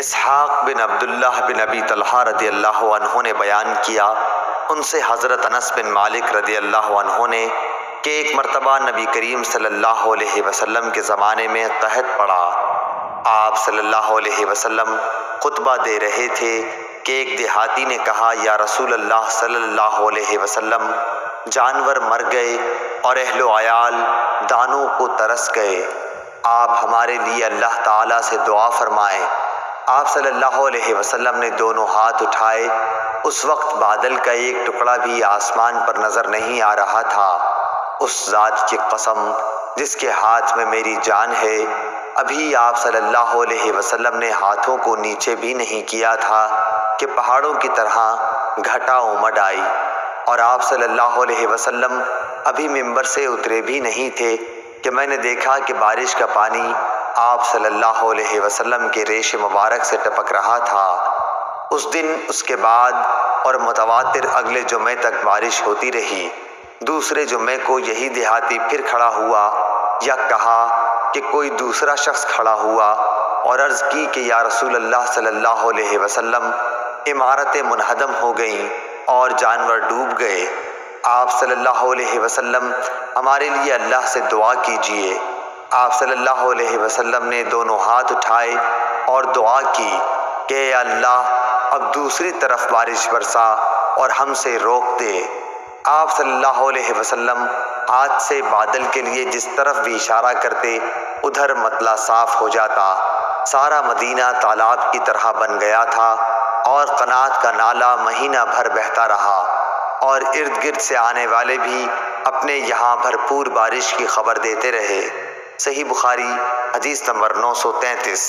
اسحاق بن عبداللہ بن ابی طلحہ رضی اللہ عنہ نے بیان کیا، ان سے حضرت انس بن مالک رضی اللہ عنہ نے کہ ایک مرتبہ نبی کریم صلی اللہ علیہ وسلم کے زمانے میں قحط پڑا۔ آپ صلی اللہ علیہ وسلم خطبہ دے رہے تھے کہ ایک دیہاتی نے کہا، یا رسول اللہ صلی اللہ علیہ وسلم، جانور مر گئے اور اہل و عیال دانوں کو ترس گئے، آپ ہمارے لیے اللہ تعالیٰ سے دعا فرمائیں۔ آپ صلی اللہ علیہ وسلم نے دونوں ہاتھ اٹھائے۔ اس وقت بادل کا ایک ٹکڑا بھی آسمان پر نظر نہیں آ رہا تھا۔ اس ذات کی قسم جس کے ہاتھ میں میری جان ہے، ابھی آپ صلی اللہ علیہ وسلم نے ہاتھوں کو نیچے بھی نہیں کیا تھا کہ پہاڑوں کی طرح گھٹا امڈ آئی، اور آپ صلی اللہ علیہ وسلم ابھی ممبر سے اترے بھی نہیں تھے کہ میں نے دیکھا کہ بارش کا پانی آپ صلی اللہ علیہ وسلم کے ریش مبارک سے ٹپک رہا تھا۔ اس دن، اس کے بعد اور متواتر اگلے جمعے تک بارش ہوتی رہی۔ دوسرے جمعے کو یہی دیہاتی پھر کھڑا ہوا، یا کہا کہ کوئی دوسرا شخص کھڑا ہوا اور عرض کی کہ یا رسول اللہ صلی اللہ علیہ وسلم، عمارتیں منہدم ہو گئیں اور جانور ڈوب گئے، آپ صلی اللہ علیہ وسلم ہمارے لیے اللہ سے دعا کیجیے۔ آپ صلی اللہ علیہ وسلم نے دونوں ہاتھ اٹھائے اور دعا کی کہ اے اللہ، اب دوسری طرف بارش برسا اور ہم سے روک دے۔ آپ صلی اللہ علیہ وسلم ہاتھ سے بادل کے لیے جس طرف بھی اشارہ کرتے، ادھر مطلع صاف ہو جاتا۔ سارا مدینہ تالاب کی طرح بن گیا تھا، اور قنات کا نالہ مہینہ بھر بہتا رہا، اور ارد گرد سے آنے والے بھی اپنے یہاں بھرپور بارش کی خبر دیتے رہے۔ صحیح بخاری، حدیث نمبر 933۔